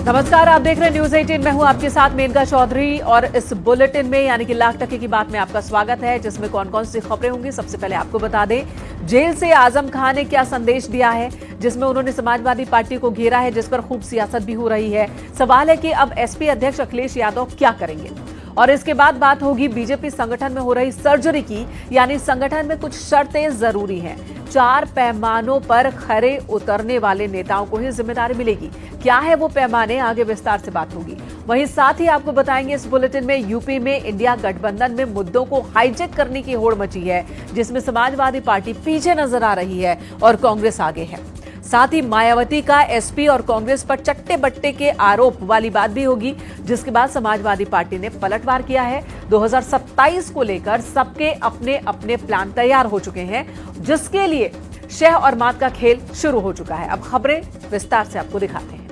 नमस्कार, आप देख रहे हैं न्यूज 18। मैं हूं आपके साथ मेनका चौधरी और इस बुलेटिन में यानी कि लाख टके की बात में आपका स्वागत है, जिसमें कौन कौन सी खबरें होंगी। सबसे पहले आपको बता दें, जेल से आजम खान ने क्या संदेश दिया है, जिसमें उन्होंने समाजवादी पार्टी को घेरा है, जिस पर खूब सियासत भी हो रही है। सवाल है कि अब एसपी अध्यक्ष अखिलेश यादव क्या करेंगे। और इसके बाद बात होगी बीजेपी संगठन में हो रही सर्जरी की, यानी संगठन में कुछ शर्तें जरूरी हैं। 4 पैमानों पर खरे उतरने वाले नेताओं को ही जिम्मेदारी मिलेगी। क्या है वो पैमाने, आगे विस्तार से बात होगी। वहीं साथ ही आपको बताएंगे इस बुलेटिन में यूपी में इंडिया गठबंधन में मुद्दों को हाईजैक करने की होड़ मची है, जिसमें समाजवादी पार्टी पीछे नजर आ रही है और कांग्रेस आगे है। साथ ही मायावती का एसपी और कांग्रेस पर चट्टे बट्टे के आरोप वाली बात भी होगी, जिसके बाद समाजवादी पार्टी ने पलटवार किया है। 2027 को लेकर सबके अपने अपने प्लान तैयार हो चुके हैं, जिसके लिए शह और मात का खेल शुरू हो चुका है। अब खबरें विस्तार से आपको दिखाते हैं।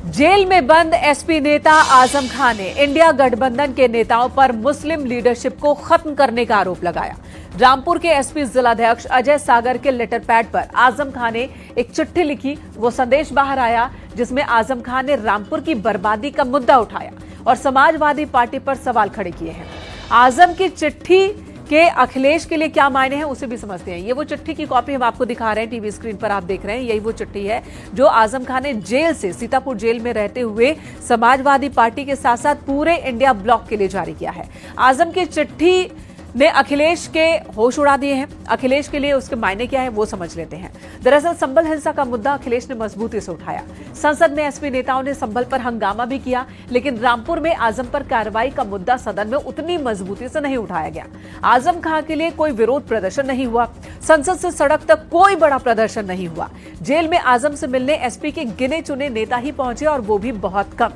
जेल में बंद एसपी नेता आजम खान ने इंडिया गठबंधन के नेताओं पर मुस्लिम लीडरशिप को खत्म करने का आरोप लगाया। रामपुर के एसपी जिलाध्यक्ष अजय सागर के लेटर पैड पर आजम खान ने एक चिट्ठी लिखी। वो संदेश बाहर आया, जिसमें आजम खान ने रामपुर की बर्बादी का मुद्दा उठाया और समाजवादी पार्टी पर सवाल खड़े किए हैं। आजम की चिट्ठी के अखिलेश के लिए क्या मायने हैं, उसे भी समझते हैं। ये वो चिट्ठी की कॉपी हम आपको दिखा रहे हैं, टीवी स्क्रीन पर आप देख रहे हैं। यही वो चिट्ठी है जो आजम खान ने जेल से, सीतापुर जेल में रहते हुए समाजवादी पार्टी के साथ साथ पूरे इंडिया ब्लॉक के लिए जारी किया है। आजम की चिट्ठी ने अखिलेश के होश उड़ा दिए हैं। अखिलेश के लिए उसके मायने क्या है वो समझ लेते हैं। दरअसल संभल हिंसा का मुद्दा अखिलेश ने मजबूती से उठाया। संसद में एसपी नेताओं ने संभल पर हंगामा भी किया, लेकिन रामपुर में आजम पर कार्रवाई का मुद्दा सदन में उतनी मजबूती से नहीं उठाया गया। आजम खान के लिए कोई विरोध प्रदर्शन नहीं हुआ। संसद से सड़क तक कोई बड़ा प्रदर्शन नहीं हुआ। जेल में आजम से मिलने एसपी के गिने चुने नेता ही पहुंचे, और वो भी बहुत कम।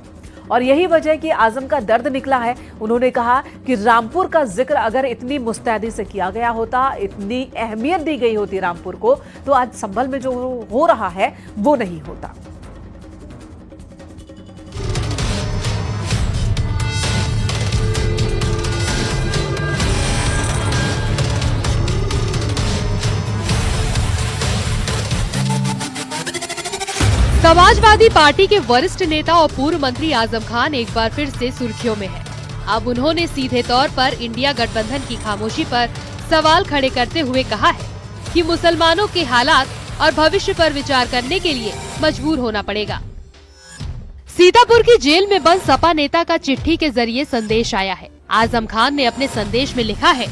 और यही वजह कि आजम का दर्द निकला है। उन्होंने कहा कि रामपुर का जिक्र अगर इतनी मुस्तैदी से किया गया होता, इतनी अहमियत दी गई होती रामपुर को, तो आज संभल में जो हो रहा है वो नहीं होता। समाजवादी पार्टी के वरिष्ठ नेता और पूर्व मंत्री आजम खान एक बार फिर से सुर्खियों में है। अब उन्होंने सीधे तौर पर इंडिया गठबंधन की खामोशी पर सवाल खड़े करते हुए कहा है कि मुसलमानों के हालात और भविष्य पर विचार करने के लिए मजबूर होना पड़ेगा। सीतापुर की जेल में बंद सपा नेता का चिट्ठी के जरिए संदेश आया है। आजम खान ने अपने संदेश में लिखा है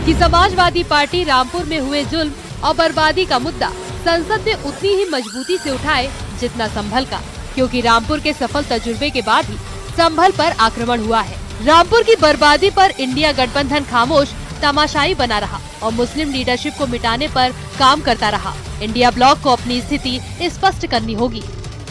कि समाजवादी पार्टी रामपुर में हुए जुल्म और बर्बादी का मुद्दा संसद में उतनी ही मजबूती से उठाए जितना संभल का, क्योंकि रामपुर के सफल तजुर्बे के बाद ही संभल पर आक्रमण हुआ है। रामपुर की बर्बादी पर इंडिया गठबंधन खामोश तमाशाई बना रहा और मुस्लिम लीडरशिप को मिटाने पर काम करता रहा। इंडिया ब्लॉक को अपनी स्थिति स्पष्ट करनी होगी,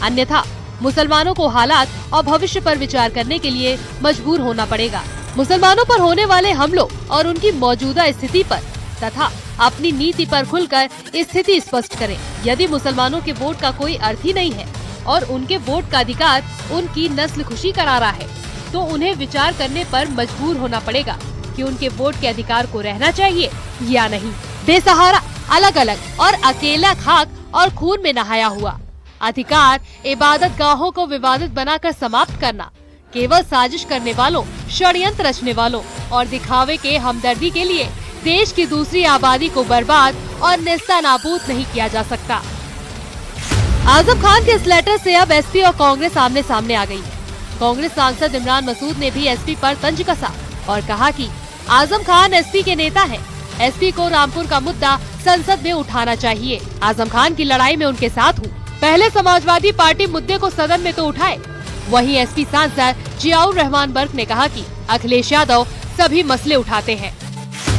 अन्यथा मुसलमानों को हालात और भविष्य पर विचार करने के लिए मजबूर होना पड़ेगा। मुसलमानों पर होने वाले हमलों और उनकी मौजूदा स्थिति पर तथा अपनी नीति पर खुलकर स्थिति स्पष्ट करें। यदि मुसलमानों के वोट का कोई अर्थ ही नहीं है और उनके वोट का अधिकार उनकी नस्ल खुशी करा रहा है, तो उन्हें विचार करने पर मजबूर होना पड़ेगा कि उनके वोट के अधिकार को रहना चाहिए या नहीं। बेसहारा, अलग अलग और अकेला खाक और खून में नहाया हुआ अधिकार इबादत गाहों को विवादित बनाकर समाप्त करना केवल साजिश करने वालों, षड्यंत्र रचने वालों और दिखावे के हमदर्दी के लिए देश की दूसरी आबादी को बर्बाद और नेस्तनाबूद नहीं किया जा सकता। आजम खान के इस लेटर से अब एसपी और कांग्रेस आमने सामने आ गई है। कांग्रेस सांसद इमरान मसूद ने भी एसपी पर तंज कसा और कहा कि आजम खान एसपी के नेता हैं। एसपी को रामपुर का मुद्दा संसद में उठाना चाहिए। आजम खान की लड़ाई में उनके साथ हूँ। पहले समाजवादी पार्टी मुद्दे को सदन में तो उठाए। वहीं एसपी सांसद जियाउर रहमान बर्क ने कहा कि अखिलेश यादव सभी मसले उठाते हैं।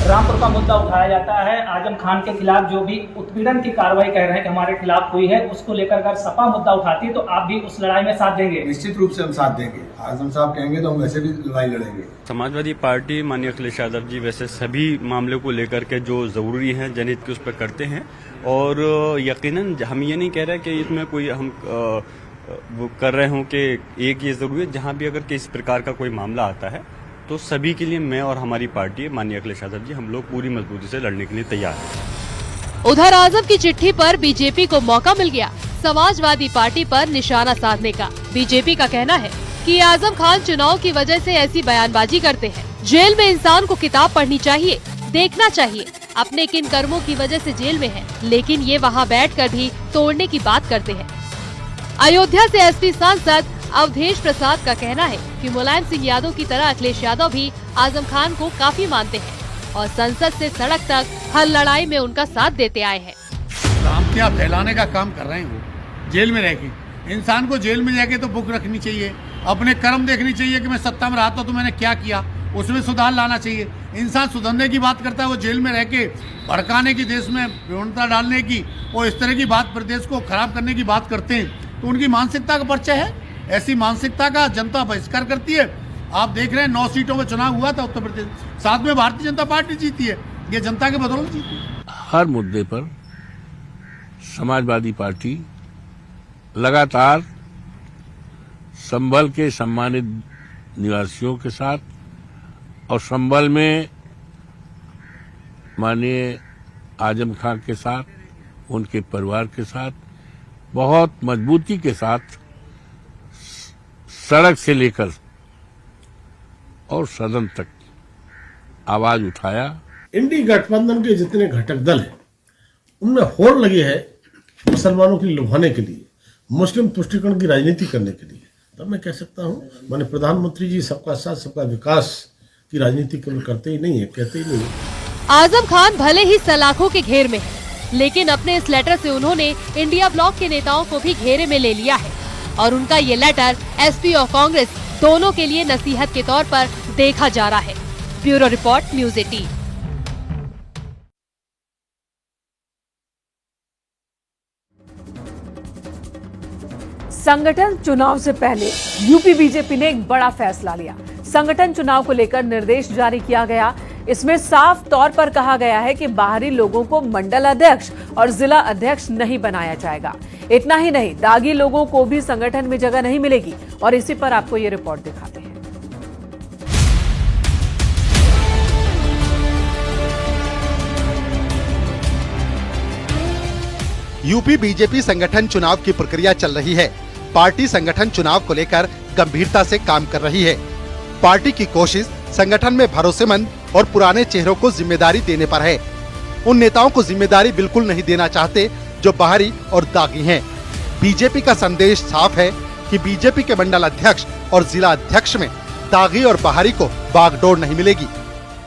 रामपुर का मुद्दा उठाया जाता है। आजम खान के खिलाफ जो भी उत्पीड़न की कार्रवाई कह रहे हैं कि हमारे खिलाफ हुई है, उसको लेकर अगर सपा मुद्दा उठाती है तो आप भी उस लड़ाई में साथ देंगे? निश्चित रूप से हम साथ देंगे। आजम साहब कहेंगे तो हम वैसे भी लड़ाई लड़ेंगे। समाजवादी पार्टी माननीय अखिलेश यादव जी वैसे सभी मामलों को लेकर के जो जरूरी है जनहित के उस पर करते हैं, और यकीनन हम ये नहीं कह रहे कि इसमें कोई हम वो कर रहे हों कि एक ये जरूरी है, जहाँ भी अगर किस प्रकार का कोई मामला आता है तो सभी के लिए मैं और हमारी पार्टी माननीय अखिलेश यादव जी हम लोग पूरी मजबूती से लड़ने के लिए तैयार हैं। उधर आजम की चिट्ठी पर बीजेपी को मौका मिल गया समाजवादी पार्टी पर निशाना साधने का। बीजेपी का कहना है कि आजम खान चुनाव की वजह से ऐसी बयानबाजी करते हैं। जेल में इंसान को किताब पढ़नी चाहिए, देखना चाहिए अपने किन कर्मों की वजह से जेल में है, लेकिन ये वहाँ बैठकर भी तोड़ने की बात करते हैं। अयोध्या से एसपी सांसद अवधेश प्रसाद का कहना है कि मुलायम सिंह यादव की तरह अखिलेश यादव भी आजम खान को काफी मानते हैं और संसद से सड़क तक हर लड़ाई में उनका साथ देते आए हैं। भ्रांतियां फैलाने का काम कर रहे हैं वो जेल में रह के। इंसान को जेल में जाके तो बुक रखनी चाहिए, अपने कर्म देखनी चाहिए कि मैं सत्ता में रहा था तो मैंने क्या किया, उसमें सुधार लाना चाहिए। इंसान सुधरने की बात करता है, वो जेल में रह के भड़काने की, देश में विभिन्नता डालने की और इस तरह की बात, प्रदेश को खराब करने की बात करते हैं, तो उनकी मानसिकता का परिचय है। ऐसी मानसिकता का जनता बहिष्कार करती है। आप देख रहे हैं 9 सीटों में चुनाव हुआ था उत्तर प्रदेश, 7 में भारतीय जनता पार्टी जीती है। ये जनता के बदौलत जीती है। हर मुद्दे पर समाजवादी पार्टी लगातार संभल के सम्मानित निवासियों के साथ और संभल में माननीय आजम खान के साथ, उनके परिवार के साथ बहुत मजबूती के साथ सड़क से लेकर और सदन तक आवाज उठाया। इंडी गठबंधन के जितने घटक दल हैं उनमें होड़ लगी है मुसलमानों को लुभाने के लिए, मुस्लिम तुष्टीकरण की राजनीति करने के लिए। तब मैं कह सकता हूं माननीय प्रधानमंत्री जी सबका साथ सबका विकास की राजनीति केवल करते ही नहीं है, कहते ही नहीं है। आजम खान भले ही सलाखों के घेर में है, लेकिन अपने इस लेटर से उन्होंने इंडिया ब्लॉक के नेताओं को भी घेरे में ले लिया है और उनका ये लेटर एसपी और कांग्रेस दोनों के लिए नसीहत के तौर पर देखा जा रहा है। Bureau report, news 18। संगठन चुनाव से पहले यूपी बीजेपी ने एक बड़ा फैसला लिया। संगठन चुनाव को लेकर निर्देश जारी किया गया। इसमें साफ तौर पर कहा गया है कि बाहरी लोगों को मंडल अध्यक्ष और जिला अध्यक्ष नहीं बनाया जाएगा। इतना ही नहीं, दागी लोगों को भी संगठन में जगह नहीं मिलेगी। और इसी पर आपको ये रिपोर्ट दिखाते हैं। यूपी बीजेपी संगठन चुनाव की प्रक्रिया चल रही है। पार्टी संगठन चुनाव को लेकर गंभीरता से काम कर रही है। पार्टी की कोशिश संगठन में भरोसेमंद और पुराने चेहरों को जिम्मेदारी देने पर है। उन नेताओं को जिम्मेदारी बिल्कुल नहीं देना चाहते जो बाहरी और दागी हैं। बीजेपी का संदेश साफ है कि बीजेपी के मंडल अध्यक्ष और जिला अध्यक्ष में दागी और बाहरी को बागडोर नहीं मिलेगी।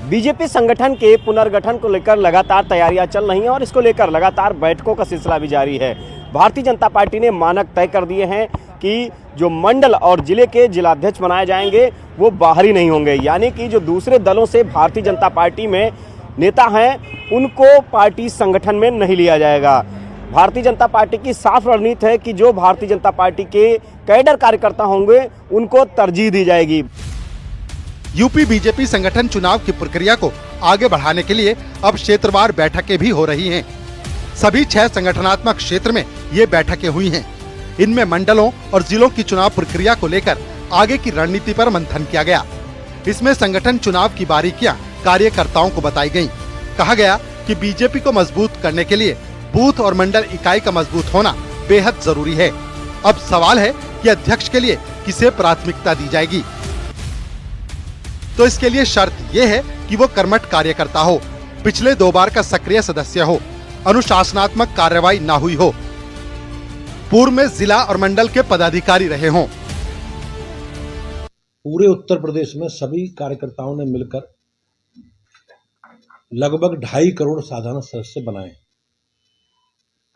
बीजेपी संगठन के पुनर्गठन को लेकर लगातार तैयारियां चल रही हैं और इसको लेकर लगातार बैठकों का सिलसिला भी जारी है। भारतीय जनता पार्टी ने मानक तय कर दिए हैं कि जो मंडल और जिले के जिलाध्यक्ष बनाए जाएंगे वो बाहरी नहीं होंगे, यानी कि जो दूसरे दलों से भारतीय जनता पार्टी में नेता हैं उनको पार्टी संगठन में नहीं लिया जाएगा। भारतीय जनता पार्टी की साफ रणनीति है कि जो भारतीय जनता पार्टी के कैडर कार्यकर्ता होंगे उनको तरजीह दी जाएगी। यूपी बीजेपी संगठन चुनाव की प्रक्रिया को आगे बढ़ाने के लिए अब क्षेत्रवार बैठकें भी हो रही हैं। सभी 6 संगठनात्मक क्षेत्र में ये बैठकें हुई हैं। इनमें मंडलों और जिलों की चुनाव प्रक्रिया को लेकर आगे की रणनीति पर मंथन किया गया। इसमें संगठन चुनाव की बारीकियां कार्यकर्ताओं को बताई गयी। कहा गया कि बीजेपी को मजबूत करने के लिए बूथ और मंडल इकाई का मजबूत होना बेहद जरूरी है। अब सवाल है कि अध्यक्ष के लिए किसे प्राथमिकता दी जाएगी। तो इसके लिए शर्त यह है कि वो कर्मठ कार्यकर्ता हो, पिछले 2 बार का सक्रिय सदस्य हो, अनुशासनात्मक कार्रवाई ना हुई हो, पूर्व में जिला और मंडल के पदाधिकारी रहे हों। पूरे उत्तर प्रदेश में सभी कार्यकर्ताओं ने मिलकर लगभग 2.5 करोड़ साधारण सदस्य बनाए।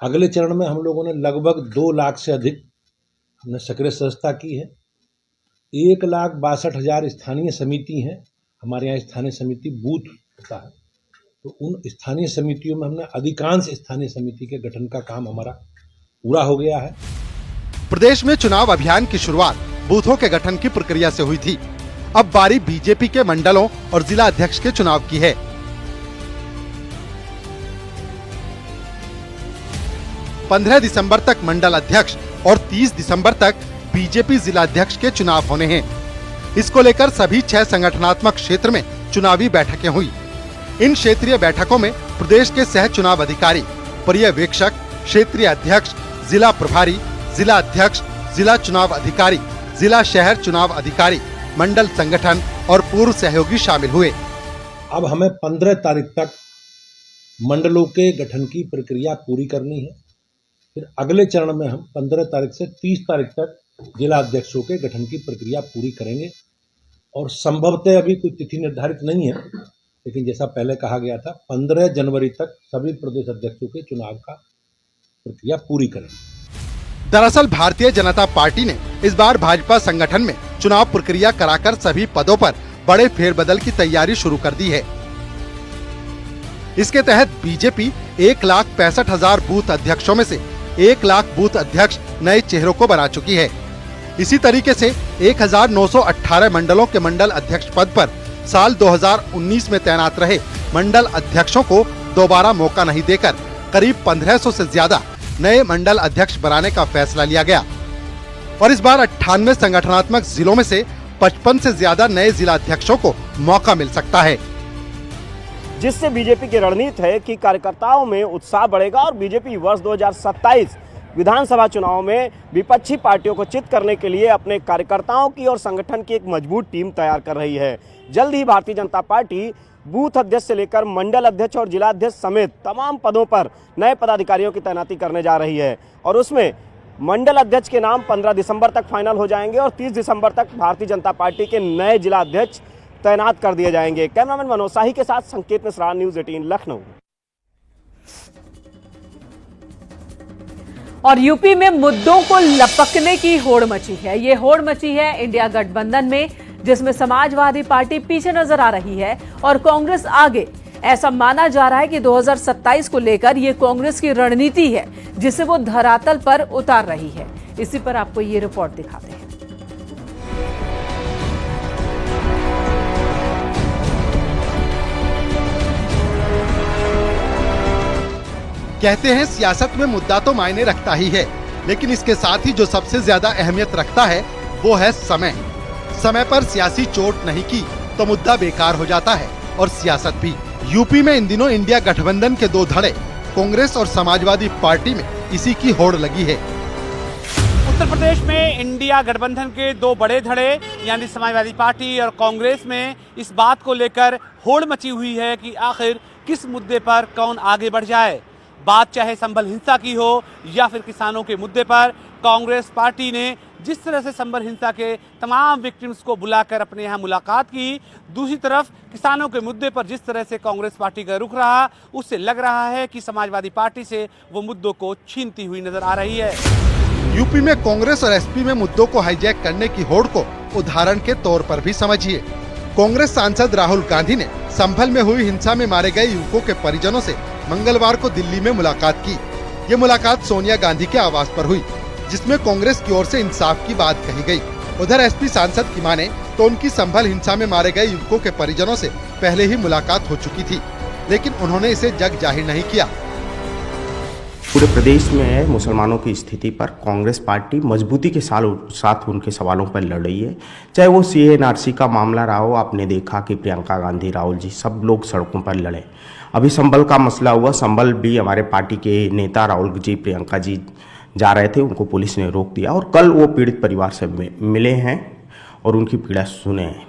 अगले चरण में हम लोगों ने लगभग 2 लाख से अधिक हमने सक्रिय सदस्यता की है। 1,62,000 स्थानीय समिति हैं। हमारे यहाँ स्थानीय समिति बूथ होता है, तो उन स्थानीय समितियों में हमने अधिकांश स्थानीय समिति के गठन का काम हमारा पूरा हो गया है। प्रदेश में चुनाव अभियान की शुरुआत बूथों के गठन की प्रक्रिया से हुई थी। अब बारी बीजेपी के मंडलों और जिला अध्यक्ष के चुनाव की है। 15 दिसंबर तक मंडल अध्यक्ष और 30 दिसंबर तक बीजेपी जिला अध्यक्ष के चुनाव होने हैं। इसको लेकर सभी 6 संगठनात्मक क्षेत्र में चुनावी बैठकें हुई। इन क्षेत्रीय बैठकों में प्रदेश के सह चुनाव अधिकारी, पर्यवेक्षक, क्षेत्रीय अध्यक्ष, जिला प्रभारी, जिला अध्यक्ष, जिला चुनाव अधिकारी, जिला शहर चुनाव अधिकारी, मंडल संगठन और पूर्व सहयोगी शामिल हुए। अब हमें 15 तारीख तक मंडलों के गठन की प्रक्रिया पूरी करनी है। फिर अगले चरण में हम 15 तारीख से 30 तारीख तक जिला अध्यक्षों के गठन की प्रक्रिया पूरी करेंगे और संभवतः अभी कोई तिथि निर्धारित नहीं है, लेकिन जैसा पहले कहा गया था 15 जनवरी तक सभी प्रदेश अध्यक्षों के चुनाव का प्रक्रिया पूरी करेंगे। दरअसल भारतीय जनता पार्टी ने इस बार भाजपा संगठन में चुनाव प्रक्रिया कराकर सभी पदों पर बड़े फेरबदल की तैयारी शुरू कर दी है। इसके तहत बीजेपी 1,65,000 बूथ अध्यक्षों में से 1 लाख बूथ अध्यक्ष नए चेहरों को बना चुकी है। इसी तरीके से 1,918 मंडलों के मंडल अध्यक्ष पद पर साल 2019 में तैनात रहे मंडल अध्यक्षों को दोबारा मौका नहीं देकर करीब 1500 से ज्यादा नए मंडल अध्यक्ष बनाने का फैसला लिया गया और इस बार 98 संगठनात्मक जिलों में से 55 से ज्यादा नए जिला अध्यक्षों को मौका मिल सकता है, जिससे बीजेपी की रणनीति है कि कार्यकर्ताओं में उत्साह बढ़ेगा और बीजेपी वर्ष 2027 विधानसभा चुनाव में विपक्षी पार्टियों को चित करने के लिए अपने कार्यकर्ताओं की और संगठन की एक मजबूत टीम तैयार कर रही है। जल्द ही भारतीय जनता पार्टी बूथ अध्यक्ष से लेकर मंडल अध्यक्ष और जिला अध्यक्ष समेत तमाम पदों पर नए पदाधिकारियों की तैनाती करने जा रही है और उसमें मंडल अध्यक्ष के नाम 15 दिसंबर तक फाइनल हो जाएंगे और 30 दिसंबर तक भारतीय जनता पार्टी के नए जिला अध्यक्ष तैनात कर दिए जाएंगे। कैमरामैन मनोज शाही के साथ संकेत मिश्रा, न्यूज़ 18 लखनऊ। और यूपी में मुद्दों को लपकने की होड़ मची है। ये होड़ मची है इंडिया गठबंधन में, जिसमें समाजवादी पार्टी पीछे नजर आ रही है और कांग्रेस आगे। ऐसा माना जा रहा है कि 2027 को लेकर ये कांग्रेस की रणनीति है, जिसे वो धरातल पर उतार रही है। इसी पर आपको ये रिपोर्ट दिखाते हैं। कहते हैं सियासत में मुद्दा तो मायने रखता ही है, लेकिन इसके साथ ही जो सबसे ज्यादा अहमियत रखता है वो है समय। समय पर सियासी चोट नहीं की तो मुद्दा बेकार हो जाता है और सियासत भी। यूपी में इन दिनों इंडिया गठबंधन के 2 धड़े कांग्रेस और समाजवादी पार्टी में इसी की होड़ लगी है। उत्तर प्रदेश में इंडिया गठबंधन के 2 बड़े धड़े यानी समाजवादी पार्टी और कांग्रेस में इस बात को लेकर होड़ मची हुई है कि आखिर किस मुद्दे पर कौन आगे बढ़ जाए। बात चाहे संभल हिंसा की हो या फिर किसानों के मुद्दे पर, कांग्रेस पार्टी ने जिस तरह से संभल हिंसा के तमाम विक्टिम्स को बुलाकर अपने यहाँ मुलाकात की, दूसरी तरफ किसानों के मुद्दे पर जिस तरह से कांग्रेस पार्टी का रुख रहा, उससे लग रहा है कि समाजवादी पार्टी से वो मुद्दों को छीनती हुई नजर आ रही है। यूपी में कांग्रेस और एसपी में मुद्दों को हाईजैक करने की होड़ को उदाहरण के तौर पर भी समझिए। कांग्रेस सांसद राहुल गांधी ने संभल में हुई हिंसा में मारे गए युवकों के परिजनों से मंगलवार को दिल्ली में मुलाकात की। ये मुलाकात सोनिया गांधी के आवास पर हुई, जिसमें कांग्रेस की ओर से इंसाफ की बात कही गई। उधर एसपी सांसद की माने तो उनकी संभल हिंसा में मारे गए युवकों के परिजनों से पहले ही मुलाकात हो चुकी थी, लेकिन उन्होंने इसे जग जाहिर नहीं किया। पूरे प्रदेश में मुसलमानों की स्थिति पर कांग्रेस पार्टी मजबूती के साथ उनके सवालों पर लड़ रही है। चाहे वो CA/NRC का मामला रहा हो, आपने देखा कि प्रियंका गांधी, राहुल जी सब लोग सड़कों पर लड़े। अभी संभल का मसला हुआ, संभल भी हमारे पार्टी के नेता राहुल जी, प्रियंका जी जा रहे थे, उनको पुलिस ने रोक दिया और कल वो पीड़ित परिवार से मिले हैं और उनकी पीड़ा सुने हैं।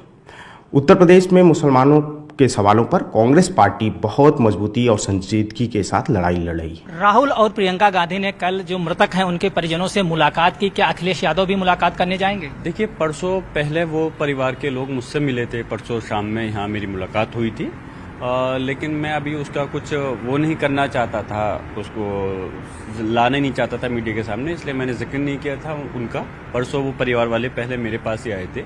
उत्तर प्रदेश में मुसलमानों के सवालों पर कांग्रेस पार्टी बहुत मजबूती और संजीदगी के साथ लड़ाई लड़ रही है। राहुल और प्रियंका गांधी ने कल जो मृतक हैं उनके परिजनों से मुलाकात की, क्या अखिलेश यादव भी मुलाकात करने जाएंगे? देखिए, परसों पहले वो परिवार के लोग मुझसे मिले थे, परसों शाम में यहाँ मेरी मुलाकात हुई थी, लेकिन मैं अभी उसका कुछ वो नहीं करना चाहता था, उसको लाने नहीं चाहता था मीडिया के सामने, इसलिए मैंने जिक्र नहीं किया था उनका। परसों वो परिवार वाले पहले मेरे पास ही आए थे,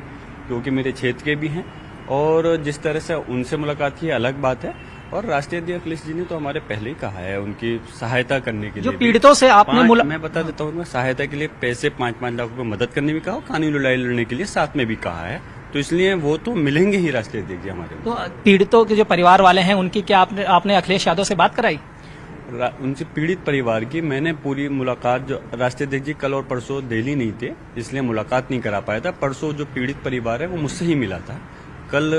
क्योंकि मेरे क्षेत्र के भी हैं, और जिस तरह से उनसे मुलाकात की अलग बात है। और राष्ट्रीय अध्यक्ष अखिलेश जी ने तो हमारे पहले ही कहा है उनकी सहायता करने के लिए। जो पीड़ितों से आपने मैं बता देता हूँ, सहायता के लिए पैसे 5-5 लाख रुपए मदद करने भी कहा, कानूनी लड़ाई लड़ने के लिए साथ में भी कहा है, तो इसलिए वो तो मिलेंगे ही राष्ट्रीय अध्यक्ष जी हमारे। तो पीड़ितों के जो परिवार वाले हैं उनकी क्या आपने अखिलेश यादव से बात कराई? उनसे पीड़ित परिवार की मैंने पूरी मुलाकात, जो राष्ट्रीय अध्यक्ष जी कल और परसों दिल्ली नहीं थे इसलिए मुलाकात नहीं करा पाया था। परसों जो पीड़ित परिवार है वो मुझसे ही मिला था। कल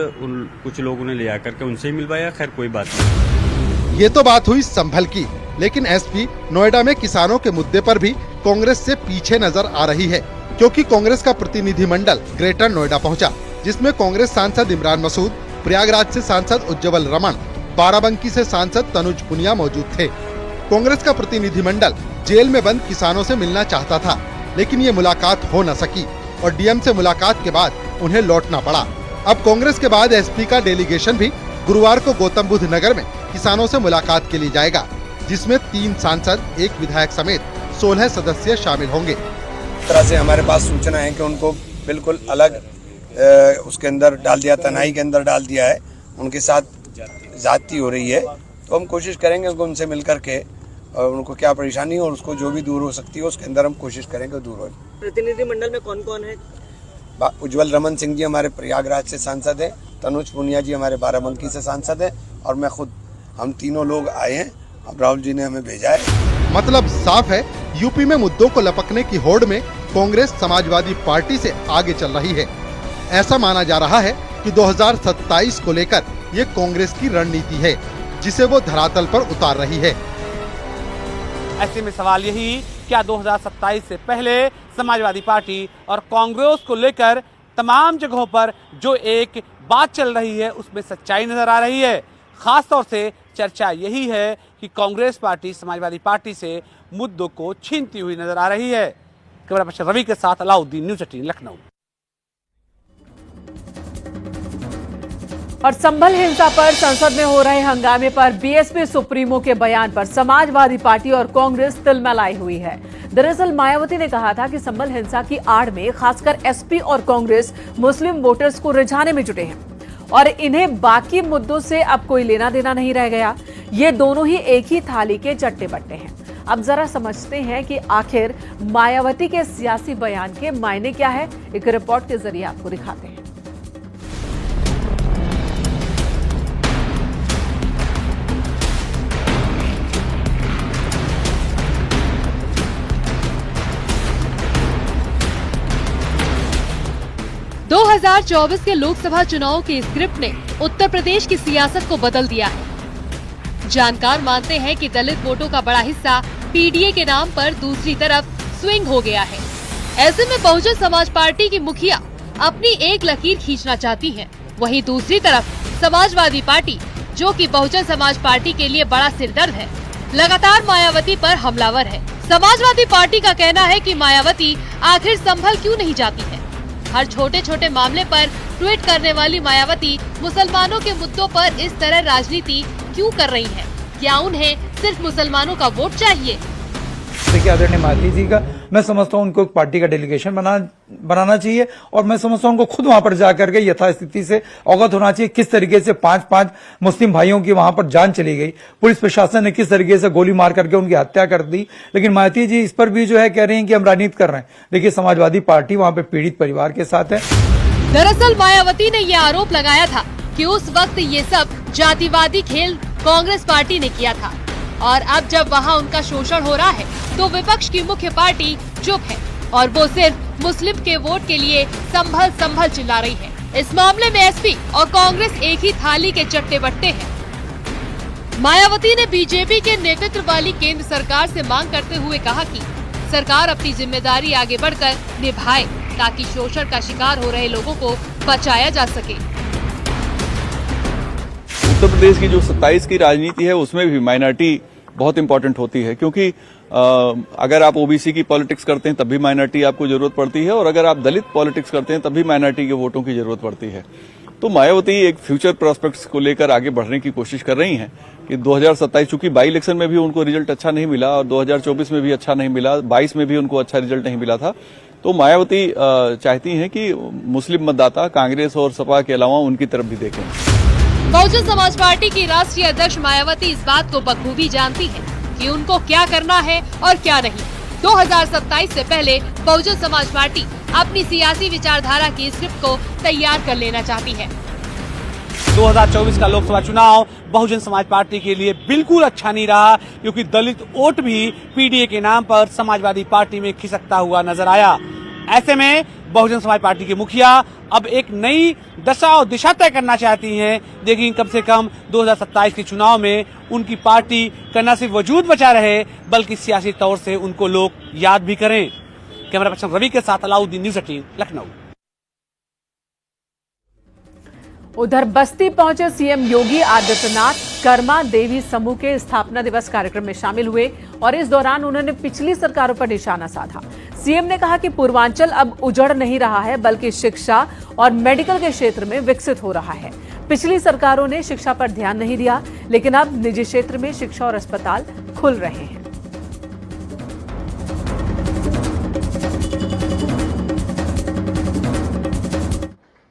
कुछ लोगों ने ले आकर के उनसे ही मिलवाया। खैर कोई बात नहीं। ये तो बात हुई संभल की, लेकिन एसपी नोएडा में किसानों के मुद्दे पर भी कांग्रेस से पीछे नजर आ रही है, क्योंकि कांग्रेस का प्रतिनिधिमंडल ग्रेटर नोएडा पहुंचा, जिसमें कांग्रेस सांसद इमरान मसूद, प्रयागराज से सांसद उज्जवल रमन, बाराबंकी से सांसद तनुज पुनिया मौजूद थे। कांग्रेस का प्रतिनिधिमंडल जेल में बंद किसानों से मिलना चाहता था, लेकिन ये मुलाकात हो न सकी और डीएम से मुलाकात के बाद उन्हें लौटना पड़ा। अब कांग्रेस के बाद एसपी का डेलीगेशन भी गुरुवार को गौतम बुद्ध नगर में किसानों से मुलाकात के लिए जाएगा, जिसमें 3 सांसद, 1 विधायक समेत 16 सदस्य शामिल होंगे। इस तरह से हमारे पास सूचना है कि उनको बिल्कुल अलग उसके अंदर डाल दिया, तनाई के अंदर डाल दिया है, उनके साथ जाती हो रही है। तो हम कोशिश करेंगे उनसे मिल करके और उनको क्या परेशानी हो और उसको जो भी दूर हो सकती है उसके अंदर हम कोशिश करेंगे दूर हो। प्रतिनिधिमंडल में कौन कौन है? उज्जवल रमन सिंह जी हमारे प्रयागराज से सांसद हैं, तनुज पुनिया जी हमारे बाराबंकी से सांसद हैं और मैं खुद, हम तीनों लोग आए हैं। अब राहुल जी ने हमें भेजा है। मतलब साफ है, यूपी में मुद्दों को लपकने की होड़ में कांग्रेस समाजवादी पार्टी से आगे चल रही है। ऐसा माना जा रहा है कि 2027 को लेकर ये कांग्रेस की रणनीति है, जिसे वो धरातल पर उतार रही है। ऐसे में सवाल यही, क्या 2027 से पहले समाजवादी पार्टी और कांग्रेस को लेकर तमाम जगहों पर जो एक बात चल रही है उसमें सच्चाई नजर आ रही है? खास तौर से चर्चा यही है कि कांग्रेस पार्टी समाजवादी पार्टी से मुद्दों को छीनती हुई नजर आ रही है। कैमरा पर्सन रवि के साथ अलाउद्दीन, न्यूज़ 18 लखनऊ। और संभल हिंसा पर संसद में हो रहे हंगामे पर बीएसपी सुप्रीमो के बयान पर समाजवादी पार्टी और कांग्रेस तिलमिलाई हुई है। दरअसल मायावती ने कहा था कि संभल हिंसा की आड़ में खासकर एसपी और कांग्रेस मुस्लिम वोटर्स को रिझाने में जुटे हैं और इन्हें बाकी मुद्दों से अब कोई लेना देना नहीं रह गया। ये दोनों ही एक ही थाली के चट्टे बट्टे हैं। अब जरा समझते हैं कि आखिर मायावती के सियासी बयान के मायने क्या है। एक रिपोर्ट के जरिए आपको दिखाते हैं। दो 2024 के लोकसभा चुनाव के स्क्रिप्ट ने उत्तर प्रदेश की सियासत को बदल दिया है। जानकार मानते हैं कि दलित वोटों का बड़ा हिस्सा पीडीए के नाम पर दूसरी तरफ स्विंग हो गया है। ऐसे में बहुजन समाज पार्टी की मुखिया अपनी एक लकीर खींचना चाहती हैं। वहीं दूसरी तरफ समाजवादी पार्टी, जो कि बहुजन समाज पार्टी के लिए बड़ा सिरदर्द है, लगातार मायावती पर हमलावर है। समाजवादी पार्टी का कहना है कि मायावती आखिर संभल क्यों नहीं जाती है। हर छोटे छोटे मामले पर ट्वीट करने वाली मायावती मुसलमानों के मुद्दों पर इस तरह राजनीति क्यों कर रही है? क्या उन्हें सिर्फ मुसलमानों का वोट चाहिए? देखिए आदरणीय मायावती जी का, मैं समझता हूँ उनको पार्टी का डेलीगेशन बनाना चाहिए और मैं समझता हूँ उनको खुद वहां पर जाकर के यथास्थिति से अवगत होना चाहिए। किस तरीके से 5 मुस्लिम भाइयों की वहां पर जान चली गई, पुलिस प्रशासन ने किस तरीके से गोली मार करके उनकी हत्या कर दी। लेकिन मायावती जी इस पर भी जो है कह रही हैं कि हम राजनीति कर रहे हैं। देखिए समाजवादी पार्टी वहां पे पीड़ित परिवार के साथ है। दरअसल मायावती ने यह आरोप लगाया था कि उस वक्त ये सब जातिवादी खेल कांग्रेस पार्टी ने किया था और अब जब वहां उनका शोषण हो रहा है तो विपक्ष की मुख्य पार्टी चुप है और वो सिर्फ मुस्लिम के वोट के लिए संभल संभल चिल्ला रही है। इस मामले में एसपी और कांग्रेस एक ही थाली के चट्टे बट्टे हैं। मायावती ने बीजेपी के नेतृत्व वाली केंद्र सरकार से मांग करते हुए कहा कि सरकार अपनी जिम्मेदारी आगे बढ़कर निभाए ताकि शोषण का शिकार हो रहे लोगों को बचाया जा सके। उत्तर प्रदेश की जो 27 की राजनीति है उसमें भी माइनॉरिटी बहुत इंपॉर्टेंट होती है, क्योंकि अगर आप ओबीसी की पॉलिटिक्स करते हैं तब भी माइनॉरिटी आपको जरूरत पड़ती है और अगर आप दलित पॉलिटिक्स करते हैं तब भी माइनॉरिटी के वोटों की जरूरत पड़ती है। तो मायावती एक फ्यूचर प्रोस्पेक्ट्स को लेकर आगे बढ़ने की कोशिश कर रही हैं कि 2027, चूंकि बाई इलेक्शन में भी उनको रिजल्ट अच्छा नहीं मिला और 2024 में भी अच्छा नहीं मिला, 22 में भी उनको अच्छा रिजल्ट नहीं मिला था, तो मायावती चाहती हैं कि मुस्लिम मतदाता कांग्रेस और सपा के अलावा उनकी तरफ भी देखें। बहुजन समाज पार्टी की राष्ट्रीय अध्यक्ष मायावती इस बात को बखूबी जानती हैं कि उनको क्या करना है और क्या नहीं। 2027 से पहले बहुजन समाज पार्टी अपनी सियासी विचारधारा की स्क्रिप्ट को तैयार कर लेना चाहती है। 2024 का लोकसभा चुनाव बहुजन समाज पार्टी के लिए बिल्कुल अच्छा नहीं रहा, क्योंकि दलित वोट भी पीडीए के नाम पर समाजवादी पार्टी में खिसकता हुआ नजर आया। ऐसे में बहुजन समाज पार्टी के मुखिया अब एक नई दशा और दिशा तय करना चाहती हैं, लेकिन कम से कम 2027 के चुनाव में उनकी पार्टी का न सिर्फ वजूद बचा रहे, बल्कि सियासी तौर से उनको लोग याद भी करें। कैमरा पर्सन रवि के साथ अलाउद्दीन, न्यूज़ 18 लखनऊ। उधर बस्ती पहुंचे सीएम योगी आदित्यनाथ कर्मा देवी समूह के स्थापना दिवस कार्यक्रम में शामिल हुए और इस दौरान उन्होंने पिछली सरकारों पर निशाना साधा। सीएम ने कहा कि पूर्वांचल अब उजड़ नहीं रहा है, बल्कि शिक्षा और मेडिकल के क्षेत्र में विकसित हो रहा है। पिछली सरकारों ने शिक्षा पर ध्यान नहीं दिया, लेकिन अब निजी क्षेत्र में शिक्षा और अस्पताल खुल रहे हैं।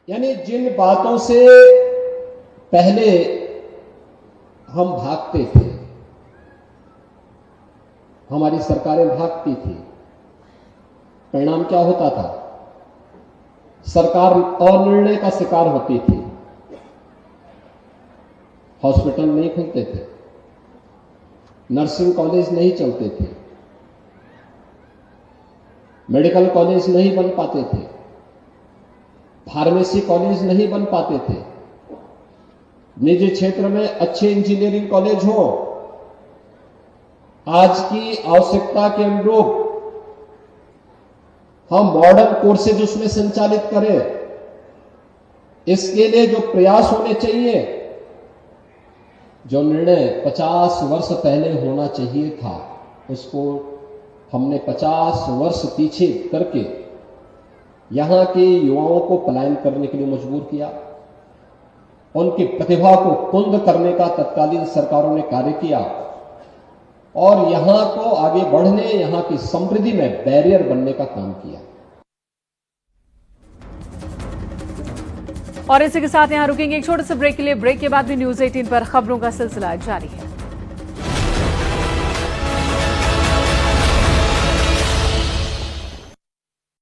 यानी जिन बातों से पहले हम भागते थे, हमारी सरकारें भागती थी, परिणाम क्या होता था? सरकार अनिर्णय का शिकार होती थी, हॉस्पिटल नहीं खुलते थे, नर्सिंग कॉलेज नहीं चलते थे, मेडिकल कॉलेज नहीं बन पाते थे, फार्मेसी कॉलेज नहीं बन पाते थे, निजी क्षेत्र में अच्छे इंजीनियरिंग कॉलेज हो, आज की आवश्यकता के अनुरूप हम मॉडर्न कोर्सेज उसमें संचालित करें। इसके लिए जो प्रयास होने चाहिए, जो निर्णय 50 वर्ष पहले होना चाहिए था, उसको हमने 50 वर्ष पीछे करके यहां के युवाओं को पलायन करने के लिए मजबूर किया। उनकी प्रतिभा को कुंद करने का तत्कालीन सरकारों ने कार्य किया और यहां को आगे बढ़ने, यहां की समृद्धि में बैरियर बनने का काम किया। और इसी के साथ यहां रुकेंगे एक छोटे से ब्रेक के लिए। ब्रेक के बाद भी न्यूज़ 18 पर खबरों का सिलसिला जारी है।